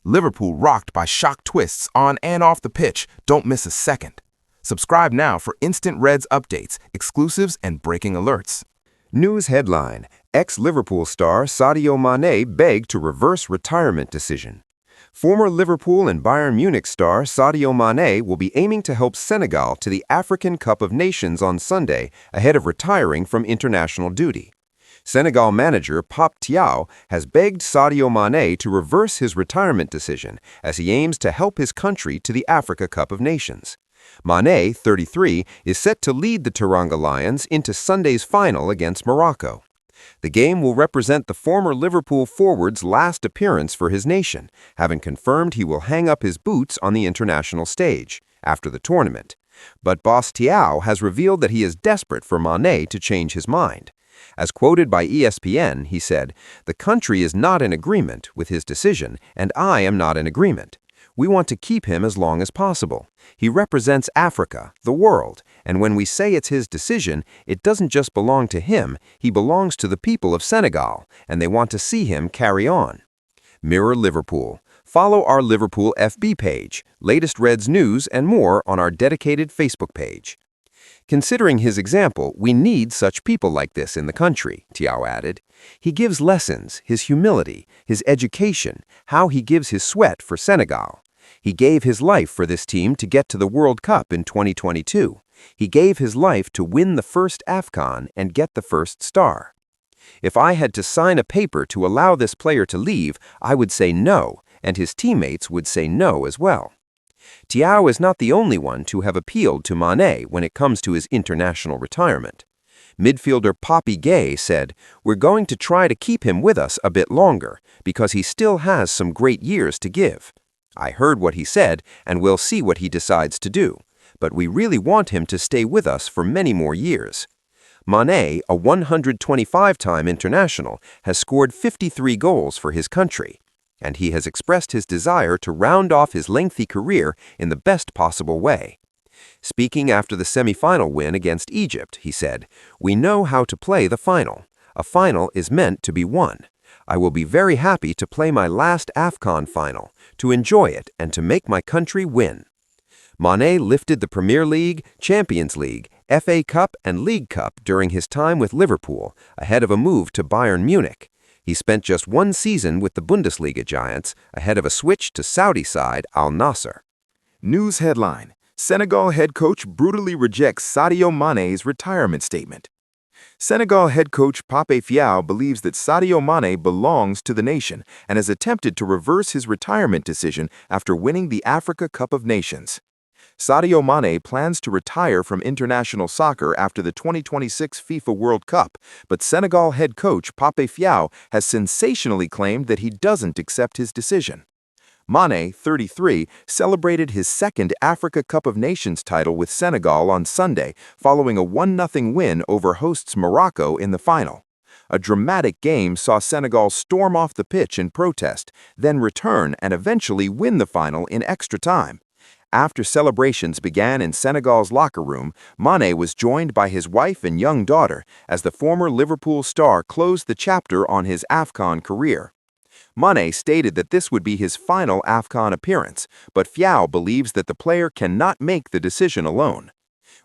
Liverpool rocked by shock twists on and off the pitch. Don't miss a second. Subscribe now for instant Reds updates, exclusives, and breaking alerts. News headline: Ex-Liverpool star Sadio Mane begged to reverse retirement decision. Former Liverpool and Bayern Munich star Sadio Mane will be aiming to help Senegal to the African Cup of Nations on Sunday ahead of retiring from international duty. Senegal manager Plea has begged Sadio Mane to reverse his retirement decision as he aims to help his country to the Africa Cup of Nations. Mane, 33, is set to lead the Teranga Lions into Sunday's final against Morocco. The game will represent the former Liverpool forward's last appearance for his nation, having confirmed he will hang up his boots on the international stage after the tournament. But boss Tiao has revealed that he is desperate for Mane to change his mind. As quoted by ESPN, he said, "The country is not in agreement with his decision, and I am not in agreement. We want to keep him as long as possible. He represents Africa, the world, and when we say it's his decision, it doesn't just belong to him, he belongs to the people of Senegal, and they want to see him carry on." Mirror Liverpool. Follow our Liverpool FB page, latest Reds news and more on our dedicated Facebook page. Considering his example, we need such people like this in the country, Tiao added. He gives lessons, his humility, his education, how he gives his sweat for Senegal. He gave his life for this team to get to the World Cup in 2022. He gave his life to win the first AFCON and get the first star. If I had to sign a paper to allow this player to leave, I would say no, and his teammates would say no as well. Tiao is not the only one to have appealed to Mane when it comes to his international retirement. Midfielder Papi Gueye said, "We're going to try to keep him with us a bit longer because he still has some great years to give. I heard what he said and we'll see what he decides to do, but we really want him to stay with us for many more years." Mane, a 125-time international, has scored 53 goals for his country, and he has expressed his desire to round off his lengthy career in the best possible way. Speaking after the semi-final win against Egypt, he said, "We know how to play the final. A final is meant to be won. I will be very happy to play my last AFCON final, to enjoy it and to make my country win." Mane lifted the Premier League, Champions League, FA Cup and League Cup during his time with Liverpool, ahead of a move to Bayern Munich. He spent just one season with the Bundesliga giants, ahead of a switch to Saudi side Al Nassr. News headline: Senegal head coach brutally rejects Sadio Mane's retirement statement. Senegal head coach Pape Thiaw believes that Sadio Mane belongs to the nation and has attempted to reverse his retirement decision after winning the Africa Cup of Nations. Sadio Mane plans to retire from international soccer after the 2026 FIFA World Cup, but Senegal head coach Pape Thiaw has sensationally claimed that he doesn't accept his decision. Mane, 33, celebrated his second Africa Cup of Nations title with Senegal on Sunday, following a 1-0 win over hosts Morocco in the final. A dramatic game saw Senegal storm off the pitch in protest, then return and eventually win the final in extra time. After celebrations began in Senegal's locker room, Mane was joined by his wife and young daughter as the former Liverpool star closed the chapter on his AFCON career. Mane stated that this would be his final AFCON appearance, but Thiaw believes that the player cannot make the decision alone.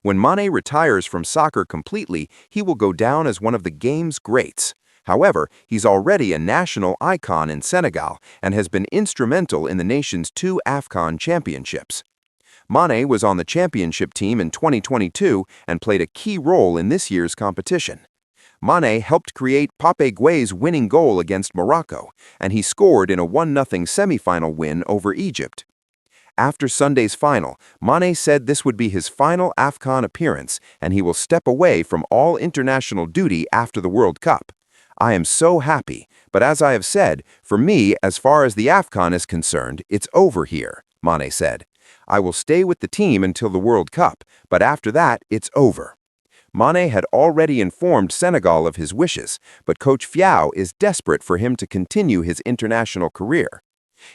When Mane retires from soccer completely, he will go down as one of the game's greats. However, he's already a national icon in Senegal and has been instrumental in the nation's 2 AFCON championships. Mane was on the championship team in 2022 and played a key role in this year's competition. Mane helped create Pape Gueye's winning goal against Morocco, and he scored in a 1-0 semi-final win over Egypt. After Sunday's final, Mane said this would be his final AFCON appearance, and he will step away from all international duty after the World Cup. "I am so happy, but as I have said, for me, as far as the AFCON is concerned, it's over here," Mane said. "I will stay with the team until the World Cup, but after that, it's over." Mane had already informed Senegal of his wishes, but coach Thiaw is desperate for him to continue his international career.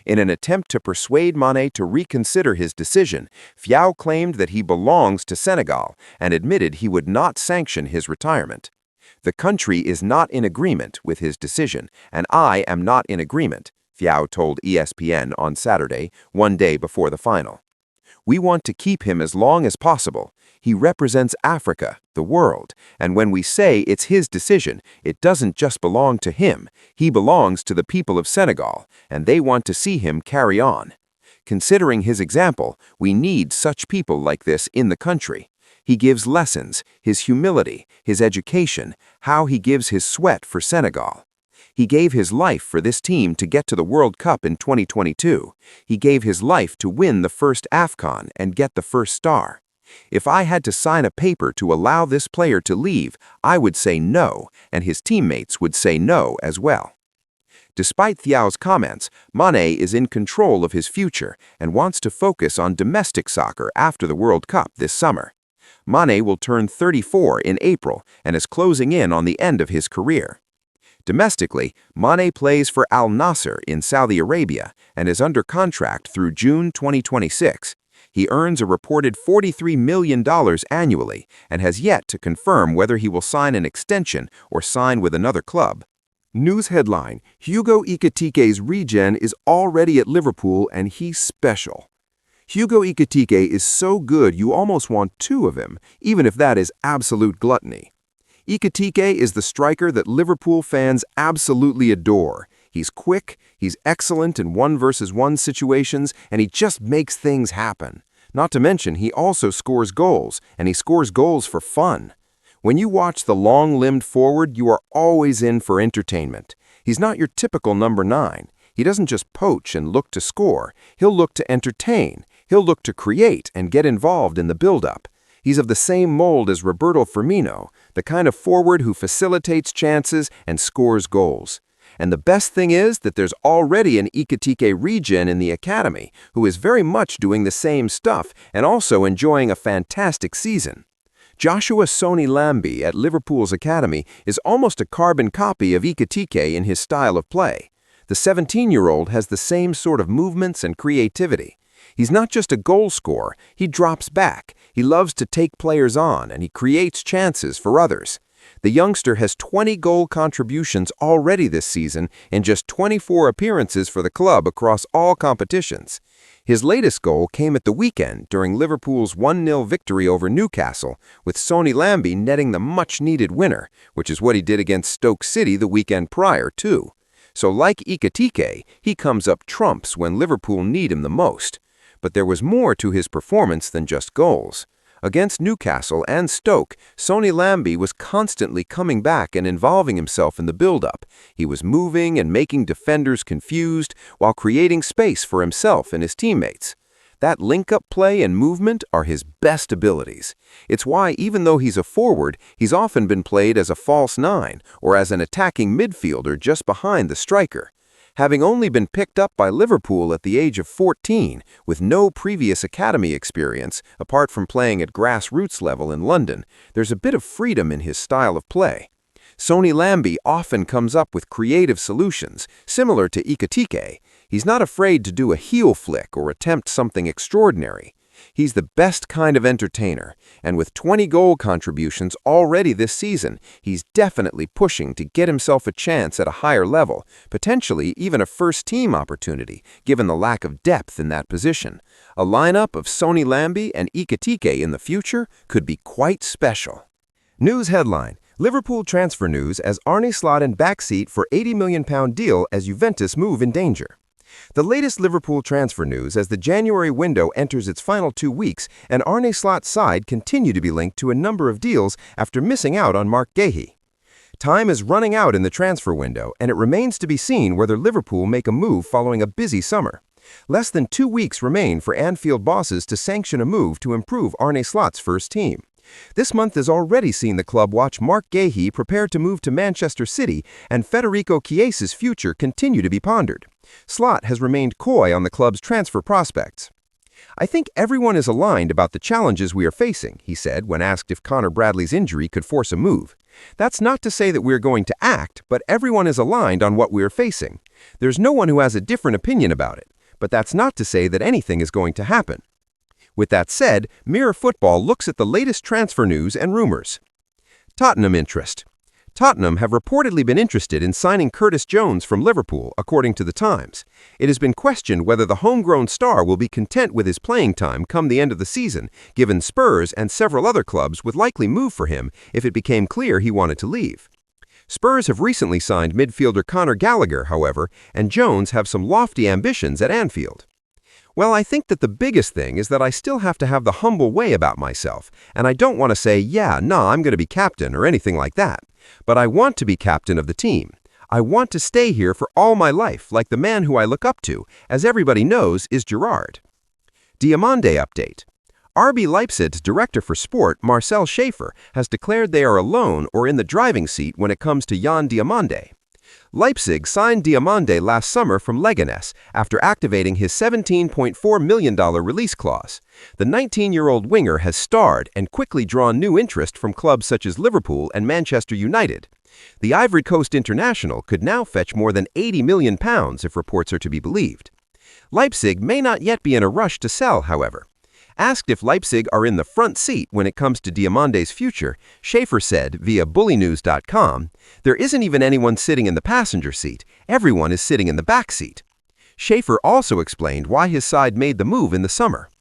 In an attempt to persuade Mane to reconsider his decision, Thiaw claimed that he belongs to Senegal and admitted he would not sanction his retirement. "The country is not in agreement with his decision, and I am not in agreement," Thiaw told ESPN on Saturday, one day before the final. We want to keep him as long as possible. He represents Africa, the world, and when we say it's his decision, it doesn't just belong to him. He belongs to the people of Senegal, and they want to see him carry on. Considering his example, we need such people like this in the country. He gives lessons, his humility, his education, how he gives his sweat for Senegal. He gave his life for this team to get to the World Cup in 2022. He gave his life to win the first AFCON and get the first star. If I had to sign a paper to allow this player to leave, I would say no, and his teammates would say no as well. Despite Thiaw's comments, Mane is in control of his future and wants to focus on domestic soccer after the World Cup this summer. Mane will turn 34 in April and is closing in on the end of his career. Domestically, Mane plays for Al Nassr in Saudi Arabia and is under contract through June 2026. He earns a reported $43 million annually and has yet to confirm whether he will sign an extension or sign with another club. News headline: Hugo Ekitike's regen is already at Liverpool and he's special. Hugo Ekitike is so good you almost want two of him, even if that is absolute gluttony. Ekitike is the striker that Liverpool fans absolutely adore. He's quick, he's excellent in 1-versus-1 situations, and he just makes things happen. Not to mention, he also scores goals, and he scores goals for fun. When you watch the long-limbed forward, you are always in for entertainment. He's not your typical number 9. He doesn't just poach and look to score. He'll look to entertain. He'll look to create and get involved in the build-up. He's of the same mold as Roberto Firmino, the kind of forward who facilitates chances and scores goals. And the best thing is that there's already an Ekitike regen in the academy who is very much doing the same stuff and also enjoying a fantastic season. Joshua Soni Lambi at Liverpool's academy is almost a carbon copy of Ekitike in his style of play. The 17-year-old has the same sort of movements and creativity. He's not just a goal scorer, he drops back, he loves to take players on, and he creates chances for others. The youngster has 20 goal contributions already this season in just 24 appearances for the club across all competitions. His latest goal came at the weekend during Liverpool's 1-0 victory over Newcastle, with Soni Lambi netting the much-needed winner, which is what he did against Stoke City the weekend prior, too. So like Ekitike, he comes up trumps when Liverpool need him the most. But there was more to his performance than just goals. Against Newcastle and Stoke, Soni Lambi was constantly coming back and involving himself in the build-up. He was moving and making defenders confused while creating space for himself and his teammates. That link-up play and movement are his best abilities. It's why, even though he's a forward, he's often been played as a false 9 or as an attacking midfielder just behind the striker. Having only been picked up by Liverpool at the age of 14, with no previous academy experience, apart from playing at grassroots level in London, there's a bit of freedom in his style of play. Soni Lambi often comes up with creative solutions, similar to Ekitike. He's not afraid to do a heel flick or attempt something extraordinary. He's the best kind of entertainer, and with 20 goal contributions already this season, he's definitely pushing to get himself a chance at a higher level, potentially even a first-team opportunity, given the lack of depth in that position. A lineup of Soni Lambi and Ekitike in the future could be quite special. News headline: Liverpool transfer news as Arne Slot in backseat for £80 million deal as Juventus move in danger. The latest Liverpool transfer news as the January window enters its final 2 weeks, and Arne Slot's side continue to be linked to a number of deals after missing out on Marc Guéhi. Time is running out in the transfer window, and it remains to be seen whether Liverpool make a move following a busy summer. Less than 2 weeks remain for Anfield bosses to sanction a move to improve Arne Slot's first team. This month has already seen the club watch Marc Guéhi prepare to move to Manchester City, and Federico Chiesa's future continue to be pondered. Slot has remained coy on the club's transfer prospects. "I think everyone is aligned about the challenges we are facing," he said when asked if Connor Bradley's injury could force a move. "That's not to say that we're going to act, but everyone is aligned on what we're facing. There's no one who has a different opinion about it, but that's not to say that anything is going to happen." With that said, Mirror Football looks at the latest transfer news and rumors. Tottenham interest. Tottenham have reportedly been interested in signing Curtis Jones from Liverpool, according to The Times. It has been questioned whether the homegrown star will be content with his playing time come the end of the season, given Spurs and several other clubs would likely move for him if it became clear he wanted to leave. Spurs have recently signed midfielder Conor Gallagher, however, and Jones have some lofty ambitions at Anfield. Well, I think that the biggest thing is that I still have to have the humble way about myself, and I don't want to say, I'm going to be captain or anything like that. But I want to be captain of the team. I want to stay here for all my life, like the man who I look up to, as everybody knows, is Gerrard. Diomande update. RB Leipzig's director for sport, Marcel Schaefer, has declared they are alone or in the driving seat when it comes to Jan Diomande. Leipzig signed Diomande last summer from Leganes after activating his $17.4 million release clause. The 19-year-old winger has starred and quickly drawn new interest from clubs such as Liverpool and Manchester United. The Ivory Coast international could now fetch more than £80 million if reports are to be believed. Leipzig may not yet be in a rush to sell, however. Asked if Leipzig are in the front seat when it comes to Diamande's future, Schaefer said via bullynews.com, "There isn't even anyone sitting in the passenger seat. Everyone is sitting in the back seat." Schaefer also explained why his side made the move in the summer.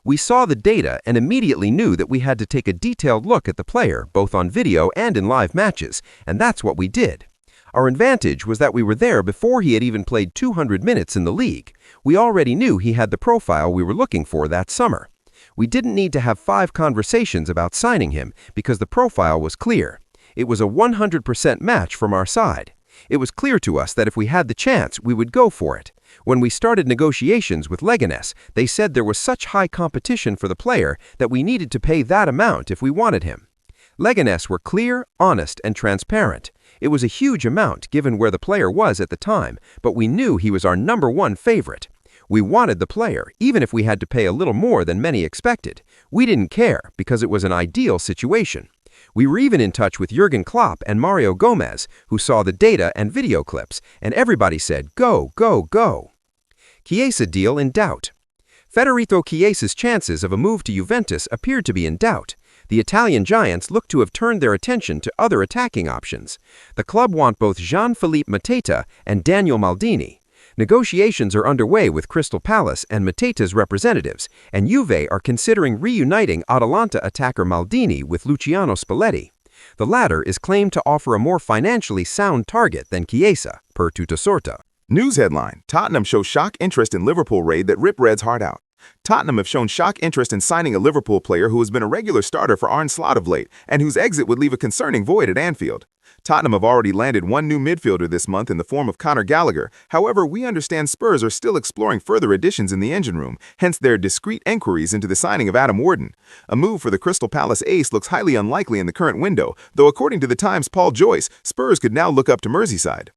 "We saw the data and immediately knew that we had to take a detailed look at the player, both on video and in live matches, and that's what we did. Our advantage was that we were there before he had even played 200 minutes in the league. We already knew he had the profile we were looking for that summer. We didn't need to have 5 conversations about signing him because the profile was clear. It was a 100% match from our side. It was clear to us that if we had the chance, we would go for it. When we started negotiations with Leganes, they said there was such high competition for the player that we needed to pay that amount if we wanted him. Leganes were clear, honest, and transparent. It was a huge amount given where the player was at the time, but we knew he was our #1 favorite. We wanted the player, even if we had to pay a little more than many expected. We didn't care, because it was an ideal situation. We were even in touch with Jurgen Klopp and Mario Gomez, who saw the data and video clips, and everybody said, go, go, go." Chiesa deal in doubt. Federico Chiesa's chances of a move to Juventus appeared to be in doubt. The Italian giants look to have turned their attention to other attacking options. The club want both Jean-Philippe Mateta and Daniel Maldini. Negotiations are underway with Crystal Palace and Mateta's representatives, and Juve are considering reuniting Atalanta attacker Maldini with Luciano Spalletti. The latter is claimed to offer a more financially sound target than Chiesa, per Tuttosorta. News headline: Tottenham shows shock interest in Liverpool raid that rip Reds' heart out. Tottenham have shown shock interest in signing a Liverpool player who has been a regular starter for Arne Slot of late and whose exit would leave a concerning void at Anfield. Tottenham have already landed one new midfielder this month in the form of Conor Gallagher. However, we understand Spurs are still exploring further additions in the engine room, hence their discreet enquiries into the signing of Adam Warden. A move for the Crystal Palace ace looks highly unlikely in the current window, though according to the Times' Paul Joyce, Spurs could now look up to Merseyside.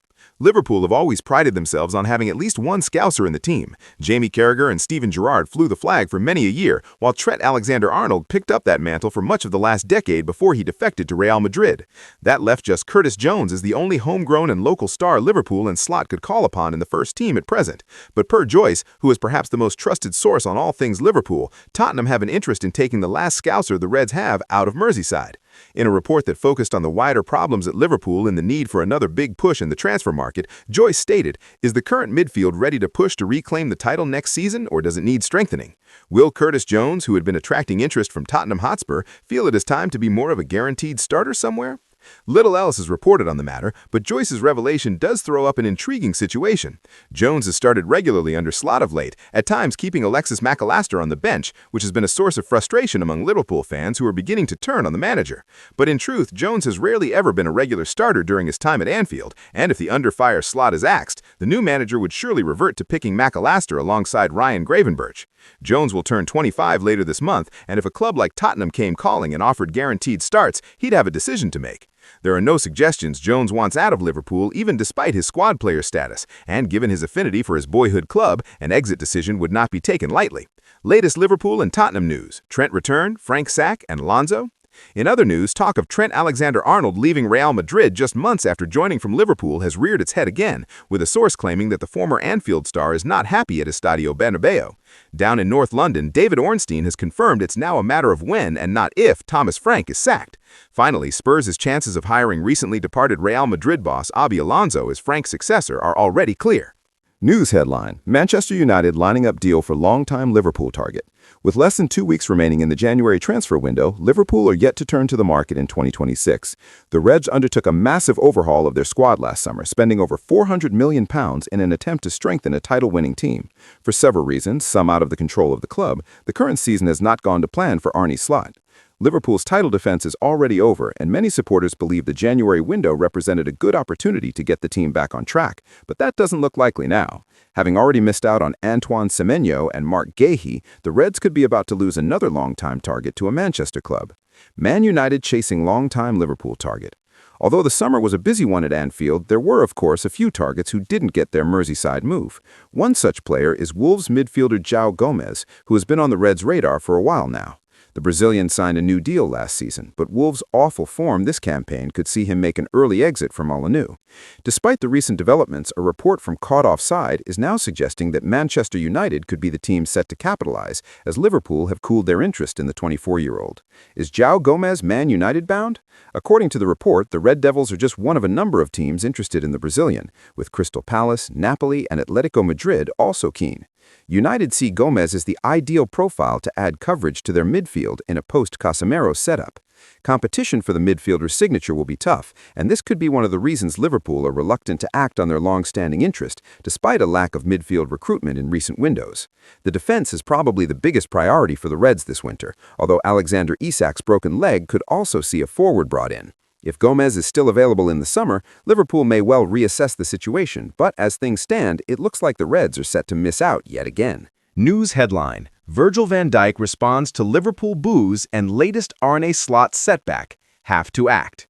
Liverpool have always prided themselves on having at least one Scouser in the team. Jamie Carragher and Steven Gerrard flew the flag for many a year, while Trent Alexander-Arnold picked up that mantle for much of the last decade before he defected to Real Madrid. That left just Curtis Jones as the only homegrown and local star Liverpool and Slot could call upon in the first team at present. But per Joyce, who is perhaps the most trusted source on all things Liverpool, Tottenham have an interest in taking the last Scouser the Reds have out of Merseyside. In a report that focused on the wider problems at Liverpool and the need for another big push in the transfer market, Joyce stated, "Is the current midfield ready to push to reclaim the title next season, or does it need strengthening? Will Curtis Jones, who had been attracting interest from Tottenham Hotspur, feel it is time to be more of a guaranteed starter somewhere?" Little else is reported on the matter, but Joyce's revelation does throw up an intriguing situation. Jones has started regularly under Slot of late, at times keeping Alexis Mac Allister on the bench, which has been a source of frustration among Liverpool fans who are beginning to turn on the manager. But in truth, Jones has rarely ever been a regular starter during his time at Anfield, and if the under-fire Slot is axed, the new manager would surely revert to picking Mac Allister alongside Ryan Gravenberch. Jones will turn 25 later this month, and if a club like Tottenham came calling and offered guaranteed starts, he'd have a decision to make. There are no suggestions Jones wants out of Liverpool even despite his squad player status, and given his affinity for his boyhood club, an exit decision would not be taken lightly. Latest Liverpool and Tottenham news: Trent return, Frank sack, and Alonso. In other news, talk of Trent Alexander-Arnold leaving Real Madrid just months after joining from Liverpool has reared its head again, with a source claiming that the former Anfield star is not happy at Estadio Bernabeu. Down in North London, David Ornstein has confirmed it's now a matter of when and not if Thomas Frank is sacked. Finally, Spurs' chances of hiring recently departed Real Madrid boss Xabi Alonso as Frank's successor are already clear. News headline: Manchester United lining up deal for longtime Liverpool target. With less than 2 weeks remaining in the January transfer window, Liverpool are yet to turn to the market in 2026. The Reds undertook a massive overhaul of their squad last summer, spending over £400 million in an attempt to strengthen a title-winning team. For several reasons, some out of the control of the club, the current season has not gone to plan for Arne Slot. Liverpool's title defense is already over, and many supporters believe the January window represented a good opportunity to get the team back on track, but that doesn't look likely now. Having already missed out on Antoine Semenyo and Mark Guéhi, the Reds could be about to lose another long-time target to a Manchester club. Man United chasing long-time Liverpool target. Although the summer was a busy one at Anfield, there were, of course, a few targets who didn't get their Merseyside move. One such player is Wolves midfielder João Gomes, who has been on the Reds' radar for a while now. The Brazilian signed a new deal last season, but Wolves' awful form this campaign could see him make an early exit from Molineux. Despite the recent developments, a report from Caught Offside is now suggesting that Manchester United could be the team set to capitalize, as Liverpool have cooled their interest in the 24-year-old. Is João Gomes Man United bound? According to the report, the Red Devils are just one of a number of teams interested in the Brazilian, with Crystal Palace, Napoli, and Atletico Madrid also keen. United see Gomez as the ideal profile to add coverage to their midfield in a post-Casemiro setup. Competition for the midfielder's signature will be tough, and this could be one of the reasons Liverpool are reluctant to act on their long-standing interest, despite a lack of midfield recruitment in recent windows. The defense is probably the biggest priority for the Reds this winter, although Alexander Isak's broken leg could also see a forward brought in. If Gomez is still available in the summer, Liverpool may well reassess the situation, but as things stand, it looks like the Reds are set to miss out yet again. News headline: Virgil van Dijk responds to Liverpool boos and latest Arne Slot setback. Have to act.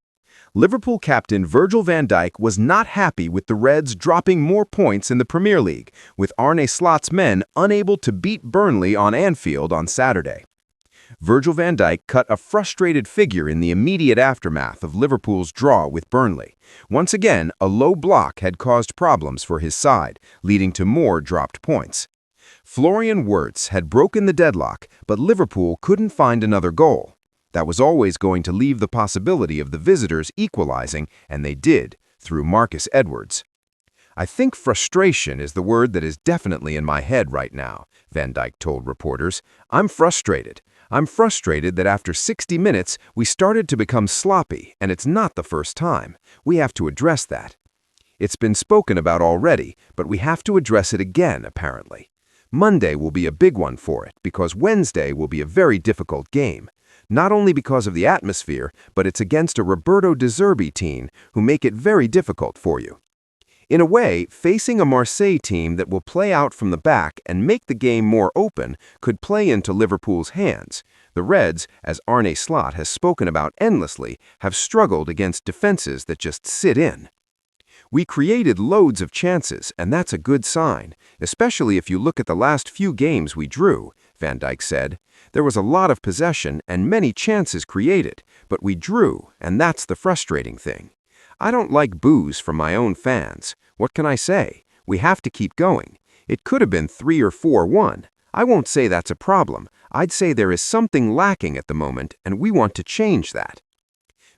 Liverpool captain Virgil van Dijk was not happy with the Reds dropping more points in the Premier League, with Arne Slot's men unable to beat Burnley on Anfield on Saturday. Virgil van Dijk cut a frustrated figure in the immediate aftermath of Liverpool's draw with Burnley. Once again, a low block had caused problems for his side, leading to more dropped points. Florian Wirtz had broken the deadlock, but Liverpool couldn't find another goal. That was always going to leave the possibility of the visitors equalizing, and they did, through Marcus Edwards. "I think frustration is the word that is definitely in my head right now," Van Dijk told reporters. "I'm frustrated. I'm frustrated that after 60 minutes, we started to become sloppy, and it's not the first time. We have to address that. It's been spoken about already, but we have to address it again, apparently. Monday will be a big one for it, because Wednesday will be a very difficult game. Not only because of the atmosphere, but it's against a Roberto De Zerbi team who make it very difficult for you. In a way, facing a Marseille team that will play out from the back and make the game more open could play into Liverpool's hands. The Reds, as Arne Slot has spoken about endlessly, have struggled against defenses that just sit in. We created loads of chances, and that's a good sign, especially if you look at the last few games we drew," Van Dijk said. "There was a lot of possession and many chances created, but we drew, and that's the frustrating thing. I don't like boos from my own fans. What can I say? We have to keep going. It could have been 3 or 4-1. I won't say that's a problem. I'd say there is something lacking at the moment, and we want to change that."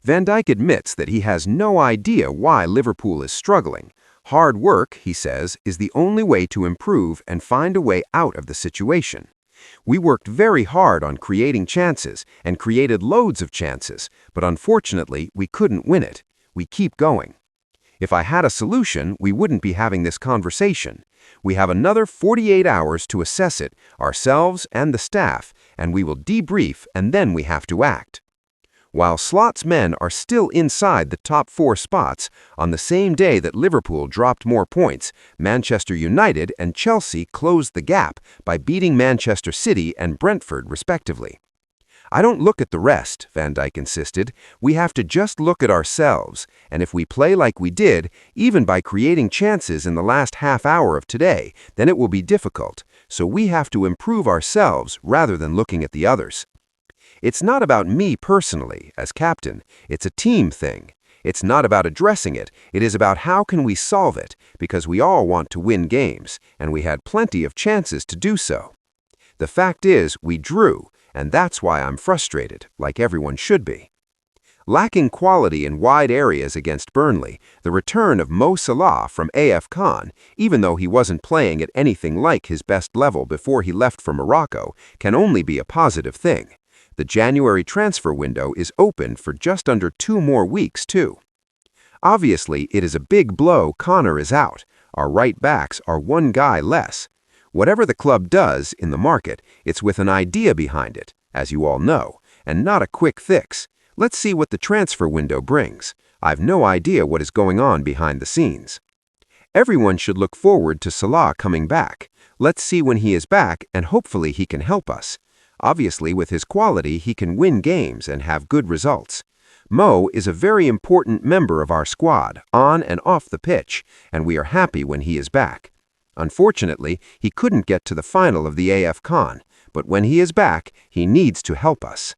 Van Dijk admits that he has no idea why Liverpool is struggling. Hard work, he says, is the only way to improve and find a way out of the situation. "We worked very hard on creating chances and created loads of chances, but unfortunately, we couldn't win it. We keep going. If I had a solution, we wouldn't be having this conversation. We have another 48 hours to assess it, ourselves and the staff, and we will debrief, and then we have to act." While Slot's men are still inside the top 4 spots, on the same day that Liverpool dropped more points, Manchester United and Chelsea closed the gap by beating Manchester City and Brentford respectively. "I don't look at the rest," Van Dijk insisted. "We have to just look at ourselves, and if we play like we did, even by creating chances in the last half hour of today, then it will be difficult. So we have to improve ourselves rather than looking at the others." It's not about me personally, as captain. It's a team thing. It's not about addressing it. It is about how can we solve it, because we all want to win games, and we had plenty of chances to do so. The fact is, we drew, and that's why I'm frustrated, like everyone should be. Lacking quality in wide areas against Burnley, the return of Mo Salah from AF Khan, even though he wasn't playing at anything like his best level before he left for Morocco, can only be a positive thing. The January transfer window is open for just under 2 more weeks, too. Obviously, it is a big blow Connor is out. Our right backs are 1 guy less. Whatever the club does in the market, it's with an idea behind it, as you all know, and not a quick fix. Let's see what the transfer window brings. I've no idea what is going on behind the scenes. Everyone should look forward to Salah coming back. Let's see when he is back, and hopefully he can help us. Obviously, with his quality, he can win games and have good results. Mo is a very important member of our squad, on and off the pitch, and we are happy when he is back. Unfortunately, he couldn't get to the final of the AF Khan, but when he is back, he needs to help us.